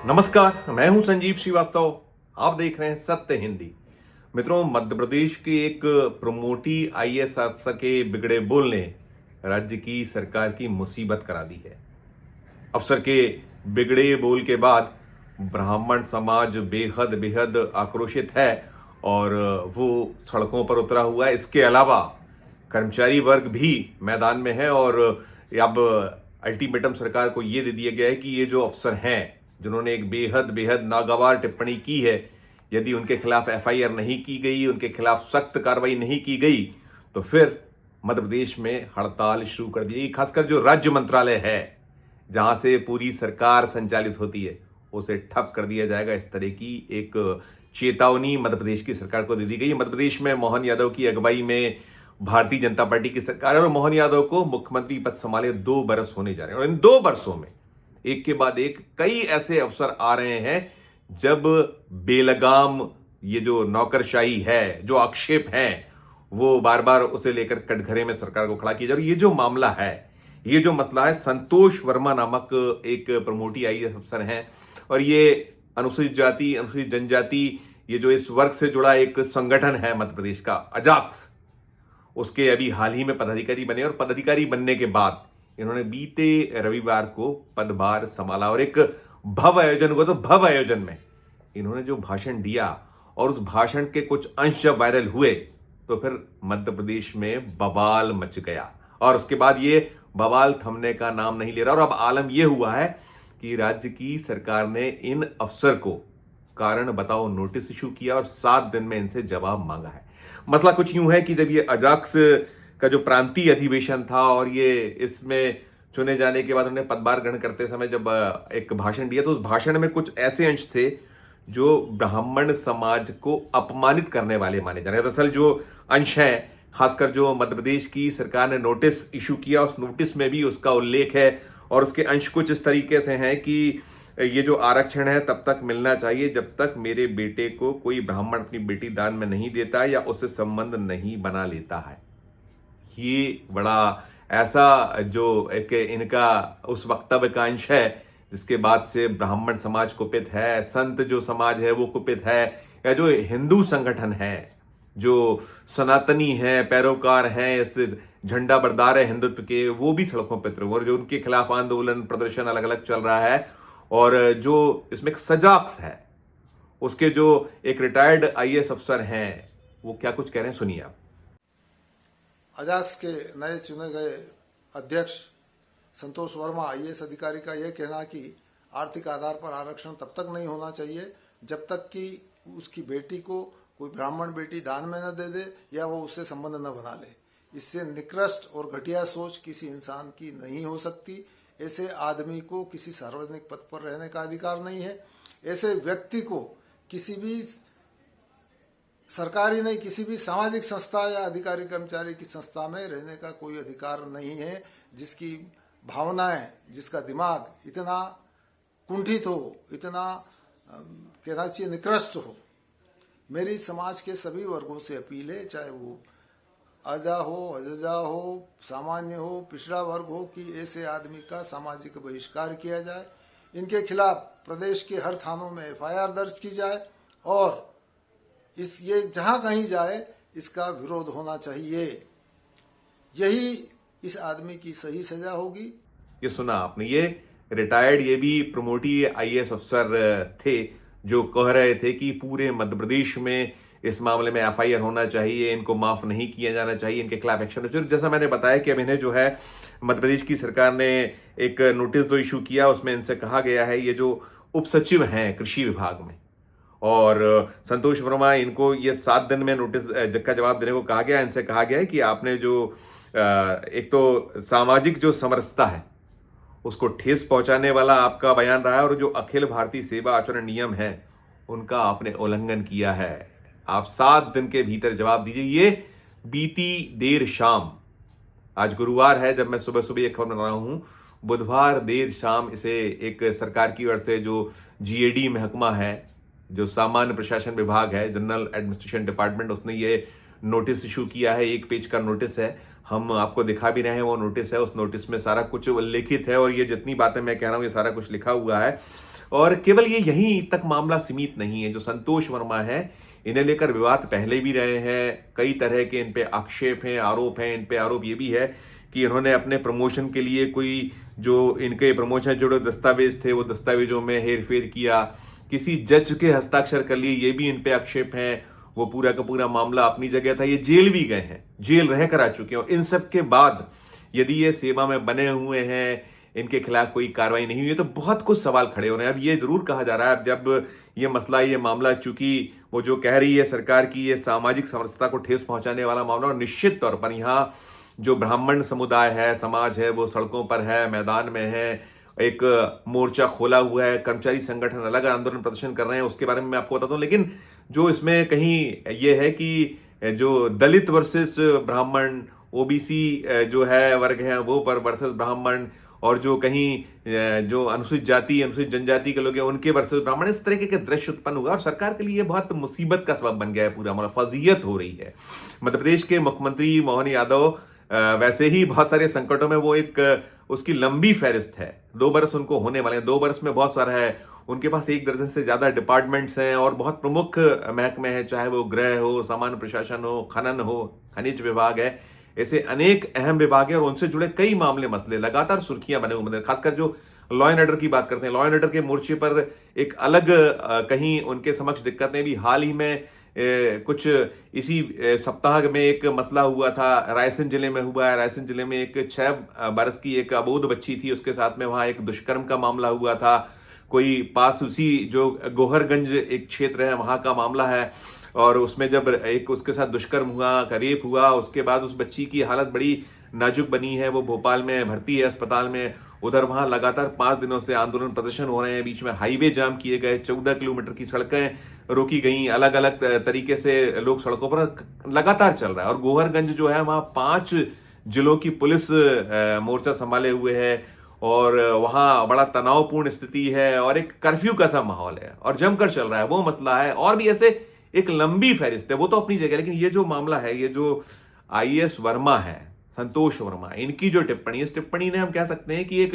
नमस्कार, मैं हूं संजीव श्रीवास्तव। आप देख रहे हैं सत्य हिंदी। मित्रों, मध्य प्रदेश के एक प्रमोटी आईएएस अफसर के बिगड़े बोल ने राज्य की सरकार की मुसीबत करा दी है। अफसर के बिगड़े बोल के बाद ब्राह्मण समाज बेहद बेहद आक्रोशित है और वो सड़कों पर उतरा हुआ है। इसके अलावा कर्मचारी वर्ग भी मैदान में है और अब अल्टीमेटम सरकार को ये दे दिया गया है कि ये जो अफसर हैं जिन्होंने एक बेहद बेहद नागवार टिप्पणी की है, यदि उनके खिलाफ एफआईआर नहीं की गई, उनके खिलाफ सख्त कार्रवाई नहीं की गई, तो फिर मध्य प्रदेश में हड़ताल शुरू कर दी जाएगी। खासकर जो राज्य मंत्रालय है जहां से पूरी सरकार संचालित होती है, उसे ठप कर दिया जाएगा। इस तरह की एक चेतावनी मध्य प्रदेश की सरकार को दे दी गई। मध्य प्रदेश में मोहन यादव की अगुवाई में भारतीय जनता पार्टी की सरकार है और मोहन यादव को मुख्यमंत्री पद संभाले 2 बरस होने जा रहे हैं और इन 2 बरसों में एक के बाद एक कई ऐसे अवसर आ रहे हैं जब बेलगाम ये जो नौकरशाही है, जो आक्षेप हैं, वो बार बार उसे लेकर कटघरे में सरकार को खड़ा किया जा रहा है। ये जो मामला है, ये जो मसला है, संतोष वर्मा नामक एक प्रमोटी आईएएस अफसर हैं और ये अनुसूचित जाति, अनुसूचित जनजाति, ये जो इस वर्ग से जुड़ा एक संगठन है मध्य प्रदेश का, अजाक्स, उसके अभी हाल ही में पदाधिकारी बने और पदाधिकारी बनने के बाद इन्होंने बीते रविवार को पदभार संभाला और एक भव्य आयोजन हुआ। तो भव्य आयोजन में इन्होंने जो भाषण दिया और उस भाषण के कुछ अंश जब वायरल हुए तो फिर मध्य प्रदेश में बवाल मच गया और उसके बाद ये बवाल थमने का नाम नहीं ले रहा और अब आलम यह हुआ है कि राज्य की सरकार ने इन अफसर को कारण बताओ नोटिस इशू किया और 7 दिन में इनसे जवाब मांगा है। मसला कुछ यूं है कि जब ये अजाक्स का जो प्रांतीय अधिवेशन था और ये इसमें चुने जाने के बाद उन्होंने पदभार ग्रहण करते समय जब एक भाषण दिया तो उस भाषण में कुछ ऐसे अंश थे जो ब्राह्मण समाज को अपमानित करने वाले माने जा रहे हैं। दरअसल जो अंश हैं, खासकर जो मध्य प्रदेश की सरकार ने नोटिस इशू किया, उस नोटिस में भी उसका उल्लेख है और उसके अंश कुछ इस तरीके से हैं कि ये जो आरक्षण है तब तक मिलना चाहिए जब तक मेरे बेटे को कोई ब्राह्मण अपनी बेटी दान में नहीं देता या उससे संबंध नहीं बना लेता है। ये बड़ा ऐसा जो एक इनका उस वक्तव्य का अंश है जिसके बाद से ब्राह्मण समाज कुपित है, संत जो समाज है वो कुपित है, या जो हिंदू संगठन है, जो सनातनी है, पैरोकार हैं, इस झंडा बरदार है हिंदुत्व के, वो भी सड़कों पर उतरे और जो उनके खिलाफ आंदोलन प्रदर्शन अलग अलग चल रहा है। और जो इसमें एक सजाक्स है, उसके जो एक रिटायर्ड आईएएस अफसर हैं, वो क्या कुछ कह रहे हैं, सुनिए आप। अजाक्स के नए चुने गए अध्यक्ष संतोष वर्मा आईएएस अधिकारी का यह कहना कि आर्थिक आधार पर आरक्षण तब तक नहीं होना चाहिए जब तक कि उसकी बेटी को कोई ब्राह्मण बेटी दान में न दे दे या वो उससे संबंध न बना ले। इससे निकृष्ट और घटिया सोच किसी इंसान की नहीं हो सकती। ऐसे आदमी को किसी सार्वजनिक पद पर रहने का अधिकार नहीं है। ऐसे व्यक्ति को किसी भी सरकारी नहीं, किसी भी सामाजिक संस्था या अधिकारी कर्मचारी की संस्था में रहने का कोई अधिकार नहीं है। जिसकी भावनाएं, जिसका दिमाग इतना कुंठित हो, इतना कहना चाहिए निकृष्ट हो। मेरी समाज के सभी वर्गों से अपील है, चाहे वो अजा हो, अजजा हो, सामान्य हो, पिछड़ा वर्ग हो, कि ऐसे आदमी का सामाजिक बहिष्कार किया जाए। इनके खिलाफ प्रदेश के हर थानों में एफआईआर दर्ज की जाए और ये जहां कहीं जाए इसका विरोध होना चाहिए। यही इस आदमी की सही सजा होगी। ये सुना आपने, ये रिटायर्ड, ये भी प्रमोटी आईएएस अफसर थे जो कह रहे थे कि पूरे मध्य प्रदेश में इस मामले में एफआईआर होना चाहिए, इनको माफ नहीं किया जाना चाहिए, इनके खिलाफ एक्शन होना चाहिए। जैसा मैंने बताया कि अब इन्हें जो है मध्य प्रदेश की सरकार ने एक नोटिस जो इशू किया उसमें इनसे कहा गया है, ये जो उप सचिव हैं कृषि विभाग में और संतोष वर्मा, इनको ये 7 दिन में नोटिस का जवाब देने को कहा गया। इनसे कहा गया है कि आपने जो एक तो सामाजिक जो समरसता है उसको ठेस पहुंचाने वाला आपका बयान रहा है और जो अखिल भारतीय सेवा आचरण नियम है उनका आपने उल्लंघन किया है। आप 7 दिन के भीतर जवाब दीजिए। ये बीती देर शाम, आज गुरुवार है जब मैं सुबह सुबह ये खबर बना रहा हूं, बुधवार देर शाम इसे एक सरकार की ओर से जो जीएडी महकमा है, जो सामान्य प्रशासन विभाग है, जनरल एडमिनिस्ट्रेशन डिपार्टमेंट, उसने ये नोटिस इशू किया है। 1 पेज का नोटिस है, हम आपको दिखा भी रहे हैं वो नोटिस है। उस नोटिस में सारा कुछ उल्लेखित है और ये जितनी बातें मैं कह रहा हूं ये सारा कुछ लिखा हुआ है। और केवल ये यहीं तक मामला सीमित नहीं है। जो संतोष वर्मा है, इन्हें लेकर विवाद पहले भी रहे हैं, कई तरह के इन पे आक्षेप हैं, आरोप हैं। इन पे आरोप ये भी है कि इन्होंने अपने प्रमोशन के लिए कोई जो इनके प्रमोशन जुड़े दस्तावेज थे वो दस्तावेजों में हेरफेर किया, किसी जज के हस्ताक्षर कर लिए, ये भी इन पे आक्षेप हैं। वो पूरा का पूरा मामला अपनी जगह था, ये जेल भी गए हैं, जेल रह कर आ चुके हैं। और इन सब के बाद यदि ये सेवा में बने हुए हैं, इनके खिलाफ कोई कार्रवाई नहीं हुई है, तो बहुत कुछ सवाल खड़े हो रहे हैं। अब ये जरूर कहा जा रहा है, अब जब ये मसला, ये मामला, चूंकि वो जो कह रही है सरकार की ये सामाजिक समरसता को ठेस पहुंचाने वाला मामला, और निश्चित तौर पर यहाँ जो ब्राह्मण समुदाय है, समाज है, वो सड़कों पर है, मैदान में है, एक मोर्चा खोला हुआ है, कर्मचारी संगठन अलग आंदोलन प्रदर्शन कर रहे हैं, उसके बारे में मैं आपको बताता हूं। लेकिन जो इसमें कहीं ये है कि जो दलित वर्सेस ब्राह्मण, ओबीसी जो है वर्ग है वो पर वर्सेस ब्राह्मण, और जो कहीं जो अनुसूचित जाति, अनुसूचित जनजाति के लोग हैं उनके वर्सेस ब्राह्मण, इस तरीके के दृश्य उत्पन्न हुआ और सरकार के लिए बहुत मुसीबत का सबब बन गया है पूरा मामला। फजीयत हो रही है। मध्य प्रदेश के मुख्यमंत्री मोहन यादव वैसे ही बहुत सारे संकटों में, वो एक उसकी लंबी फहरिस्त है, 2 बरस उनको होने वाले हैं, 2 बरस में बहुत सारा है। उनके पास 1 दर्जन से ज्यादा डिपार्टमेंट्स हैं और बहुत प्रमुख महकमे हैं, चाहे वो गृह हो, सामान्य प्रशासन हो, खनन हो, खनिज विभाग है, ऐसे अनेक अहम विभाग है और उनसे जुड़े कई मामले मसले लगातार सुर्खियां बने हुए हैं। खासकर जो लॉ एंड ऑर्डर की बात करते हैं, लॉ एंड ऑर्डर के मोर्चे पर एक अलग कहीं उनके समक्ष दिक्कतें भी हाल ही में कुछ इसी सप्ताह में एक मसला हुआ था, रायसेन जिले में हुआ है। रायसेन जिले में एक 6 बरस की एक अबोध बच्ची थी, उसके साथ में वहां एक दुष्कर्म का मामला हुआ था। कोई पास उसी जो गोहरगंज एक क्षेत्र है वहां का मामला है, और उसमें जब एक उसके साथ दुष्कर्म हुआ, रेप हुआ, उसके बाद उस बच्ची की हालत बड़ी नाजुक बनी है, वो भोपाल में भर्ती है अस्पताल में। उधर वहां लगातार 5 दिनों से आंदोलन प्रदर्शन हो रहे हैं, बीच में हाईवे जाम किए गए, 14 किलोमीटर की सड़कें रोकी गई, अलग अलग तरीके से लोग सड़कों पर लगातार चल रहा है। और गोहरगंज जो है वहां 5 जिलों की पुलिस मोर्चा संभाले हुए है और वहां बड़ा तनावपूर्ण स्थिति है और एक कर्फ्यू का सा माहौल है और जमकर चल रहा है, वो मसला है। और भी ऐसे एक लंबी फहरिस्त है, वो तो अपनी जगह। लेकिन ये जो मामला है, ये जो आईएएस वर्मा है, संतोष वर्मा, इनकी जो टिप्पणी, इस टिप्पणी ने हम कह सकते हैं कि एक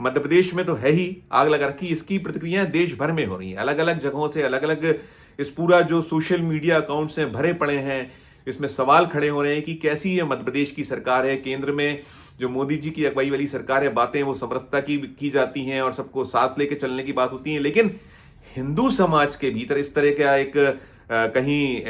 मध्य प्रदेश में तो है ही आग लगा रखी, इसकी प्रतिक्रियाएं देश भर में हो रही हैं, अलग अलग जगहों से, अलग अलग इस पूरा जो सोशल मीडिया अकाउंट से भरे पड़े हैं। इसमें सवाल खड़े हो रहे हैं कि कैसी ये मध्य प्रदेश की सरकार है, केंद्र में जो मोदी जी की अगुवाई वाली सरकार है, बातें वो समरसता की जाती हैं और सबको साथ लेके चलने की बात होती है, लेकिन हिंदू समाज के भीतर इस तरह का एक कहीं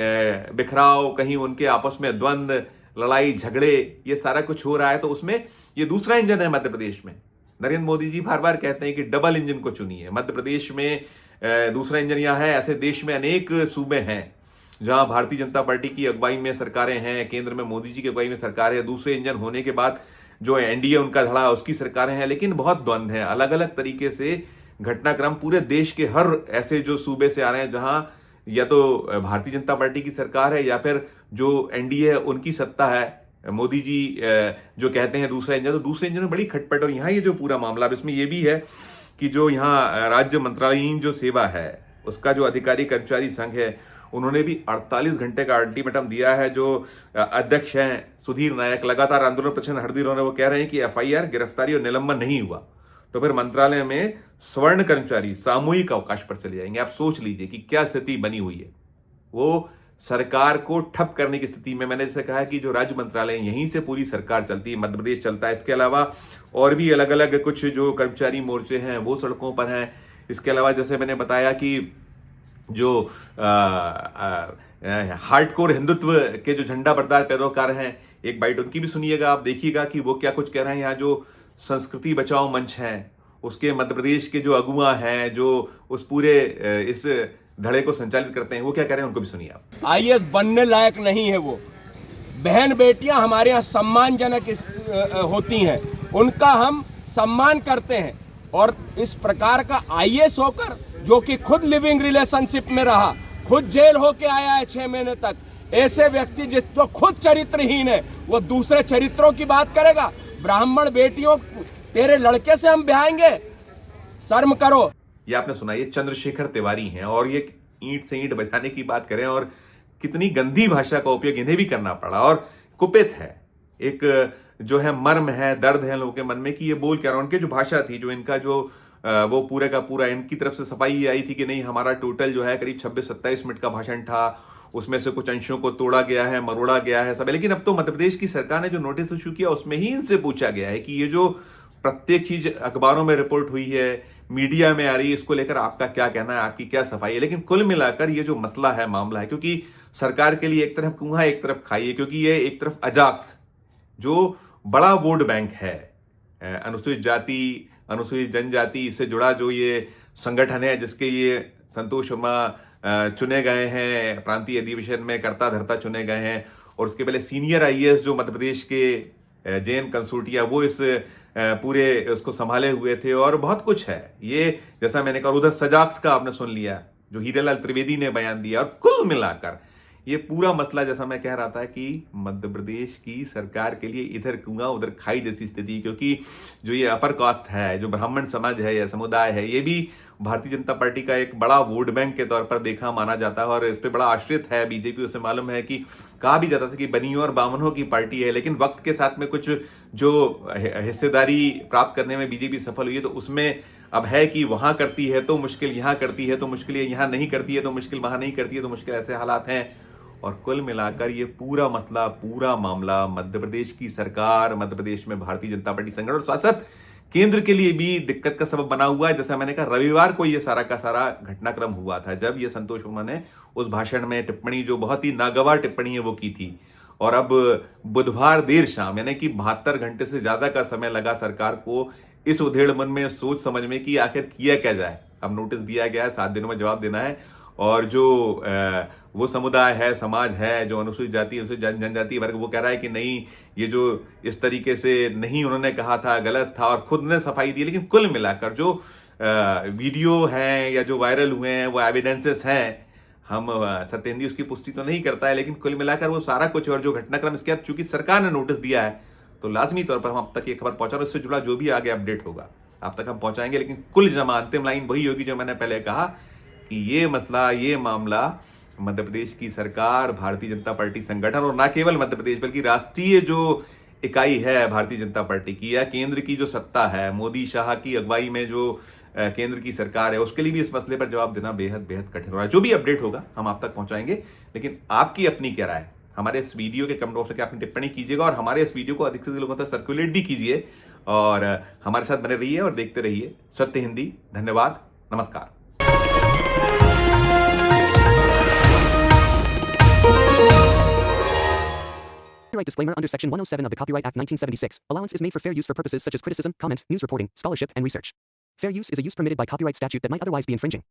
बिखराव, कहीं उनके आपस में द्वंद्व, लड़ाई झगड़े, ये सारा कुछ हो रहा है। तो उसमें ये दूसरा इंजन है मध्य प्रदेश में। नरेंद्र मोदी जी बार बार कहते हैं कि डबल इंजन को चुनिए। मध्य प्रदेश में दूसरा इंजन यहां है। ऐसे देश में अनेक सूबे हैं जहां भारतीय जनता पार्टी की अगुवाई में सरकारें हैं, केंद्र में मोदी जी की अगुवाई में सरकार है, दूसरे इंजन होने के बाद जो एनडीए उनका धड़ा, उसकी सरकारें हैं, लेकिन बहुत द्वंद्व है। अलग अलग तरीके से घटनाक्रम पूरे देश के हर ऐसे जो सूबे से आ रहे हैं जहां या तो भारतीय जनता पार्टी की सरकार है या फिर जो एनडीए है उनकी सत्ता है। मोदी जी जो कहते हैं दूसरा इंजन, तो दूसरे इंजन में बड़ी खटपट। और यहाँ ये जो पूरा मामला, इसमें ये भी है कि जो यहाँ राज्य मंत्रालयीन जो सेवा है उसका जो अधिकारी कर्मचारी संघ है, उन्होंने भी 48 घंटे का अल्टीमेटम दिया है। जो अध्यक्ष हैं सुधीर नायक, लगातार आंदोलन प्रदर्शन हरदी रहे, वो कह रहे हैं कि एफआईआर, गिरफ्तारी और निलंबन नहीं हुआ तो फिर मंत्रालय में स्वर्ण कर्मचारी सामूहिक अवकाश पर चले जाएंगे। आप सोच लीजिए कि क्या स्थिति बनी हुई है। वो सरकार को ठप करने की स्थिति में, मैंने जैसे कहा कि जो राज्य मंत्रालय यहीं से पूरी सरकार चलती है, मध्य प्रदेश चलता है। इसके अलावा और भी अलग अलग कुछ जो कर्मचारी मोर्चे हैं वो सड़कों पर हैं। इसके अलावा जैसे मैंने बताया कि जो हार्डकोर हिंदुत्व के जो झंडा बरदार पैरोकार हैं, एक बाइट उनकी भी सुनिएगा, आप देखिएगा कि वो क्या कुछ कह रहे हैं। यहाँ जो संस्कृति बचाओ मंच है, उसके मध्य प्रदेश के जो अगुआ हैं, जो उस पूरे इस धड़े को संचालित करते हैं, वो क्या कह रहे हैं, उनको भी सुनिए आप। आईएएस बनने लायक नहीं है वो। बहन बेटियां हमारे यहाँ सम्मानजनक होती हैं, उनका हम सम्मान करते हैं। और इस प्रकार का आईएएस होकर, जो कि खुद लिविंग रिलेशनशिप में रहा, खुद जेल होके आया है 6 महीने तक, ऐसे व्यक्ति जो खुद चरित्रहीन है, वो दूसरे चरित्रों की बात करेगा। ब्राह्मण बेटियों तेरे लड़के से हम ब्याहेंगे, शर्म करो। ये आपने सुना, ये चंद्रशेखर तिवारी हैं और ये ईंट से ईंट बजाने की बात करें और कितनी गंदी भाषा का उपयोग इन्हें भी करना पड़ा। और कुपित है, एक जो है मर्म है, दर्द है लोगों के मन में कि ये बोल क्या रहा है। उनकी जो भाषा थी, जो इनका जो वो पूरे का पूरा इनकी तरफ से सफाई आई थी कि नहीं, हमारा टोटल जो है करीब 26-27 मिनट का भाषण था, उसमें से कुछ अंशों को तोड़ा गया है, मरोड़ा गया है सब है। लेकिन अब तो मध्य प्रदेश की सरकार ने जो नोटिस इशू किया उसमें ही इनसे पूछा गया है कि ये जो प्रत्येक चीज अखबारों में रिपोर्ट हुई है, मीडिया में आ रही है, इसको लेकर आपका क्या कहना है, आपकी क्या सफाई है। लेकिन कुल मिलाकर ये जो मसला है, मामला है, क्योंकि सरकार के लिए एक तरफ कुआं एक तरफ खाई है, क्योंकि ये एक तरफ अजाक्स जो बड़ा वोट बैंक है, अनुसूचित जाति, अनुसूचित जनजाति से जुड़ा जो ये संगठन है, जिसके ये संतोष शर्मा चुने गए हैं, प्रांतीय अधिवेशन में कर्ता धर्ता चुने गए हैं, और उसके पहले सीनियर आईएएस जो मध्य प्रदेश के जैन कंसोर्टिया, वो इस पूरे उसको संभाले हुए थे, और बहुत कुछ है ये, जैसा मैंने कहा। उधर सजाक्स का आपने सुन लिया जो हीरालाल त्रिवेदी ने बयान दिया, और कुल मिलाकर ये पूरा मसला, जैसा मैं कह रहा था कि मध्य प्रदेश की सरकार के लिए इधर कुआं उधर खाई जैसी स्थिति, क्योंकि जो ये अपर कास्ट है, जो ब्राह्मण समाज है या समुदाय है, ये भी भारतीय जनता पार्टी का एक बड़ा वोट बैंक के तौर पर देखा माना जाता है, और इस पर बड़ा आश्रित है बीजेपी। उसे मालूम है कि कहा भी जाता था कि बनियों और बामनों की पार्टी है, लेकिन वक्त के साथ में कुछ जो हिस्सेदारी प्राप्त करने में बीजेपी सफल हुई है, तो उसमें अब है कि वहां करती है तो मुश्किल, यहां करती है तो मुश्किल, यहां नहीं करती है तो मुश्किल, वहां नहीं करती है तो मुश्किल, ऐसे हालात हैं। और कुल मिलाकर ये पूरा मसला, पूरा मामला मध्य प्रदेश की सरकार, मध्य प्रदेश में भारतीय जनता पार्टी संगठन और साथ साथ केंद्र के लिए भी दिक्कत का सबब बना हुआ है। जैसा मैंने कहा, रविवार को ये सारा का सारा घटनाक्रम हुआ था, जब ये संतोष शर्मा ने उस भाषण में टिप्पणी, जो बहुत ही नागवार टिप्पणी है, वो की थी। और अब बुधवार देर शाम, यानी कि 72 घंटे से ज्यादा का समय लगा सरकार को इस उधेड़ मन में सोच समझ में कि आखिर किया क्या जाए। अब नोटिस दिया गया है, 7 दिनों में जवाब देना है, और जो वो समुदाय है, समाज है, जो अनुसूचित जाति, अनुसूचित जनजाति वर्ग, वो कह रहा है कि नहीं, ये जो इस तरीके से नहीं उन्होंने कहा था, गलत था, और खुद ने सफाई दी। लेकिन कुल मिलाकर जो वीडियो हैं या जो वायरल हुए हैं, वो एविडेंसेस हैं, हम सत्य हिंदी उसकी पुष्टि तो नहीं करता है, लेकिन कुल मिलाकर वो सारा कुछ, और जो घटनाक्रम, इसके बाद चूंकि सरकार ने नोटिस दिया है, तो लाजमी तौर पर हम आप तक ये खबर पहुंचा, और इससे जुड़ा जो भी आगे अपडेट होगा आप तक हम पहुंचाएंगे। लेकिन कुल जमा अंतिम लाइन वही होगी जो मैंने पहले कहा कि ये मसला, ये मामला मध्य प्रदेश की सरकार, भारतीय जनता पार्टी संगठन, और ना केवल मध्य प्रदेश बल्कि राष्ट्रीय जो इकाई है भारतीय जनता पार्टी की, या केंद्र की जो सत्ता है, मोदी शाह की अगुवाई में जो केंद्र की सरकार है, उसके लिए भी इस मसले पर जवाब देना बेहद बेहद कठिन हो रहा है। जो भी अपडेट होगा हम आप तक पहुंचाएंगे। लेकिन आपकी अपनी क्या राय, हमारे इस वीडियो के कमेंट बॉक्स में आपने टिप्पणी कीजिएगा, और हमारे इस वीडियो को अधिक से अधिक लोगों तक सर्कुलेट भी कीजिए, और हमारे साथ बने रहिए और देखते रहिए सत्य हिंदी। धन्यवाद, नमस्कार। Copyright disclaimer under Section 107 of the Copyright Act 1976. Allowance is made for fair use for purposes such as criticism, comment, news reporting, scholarship, and research. Fair use is a use permitted by copyright statute that might otherwise be infringing.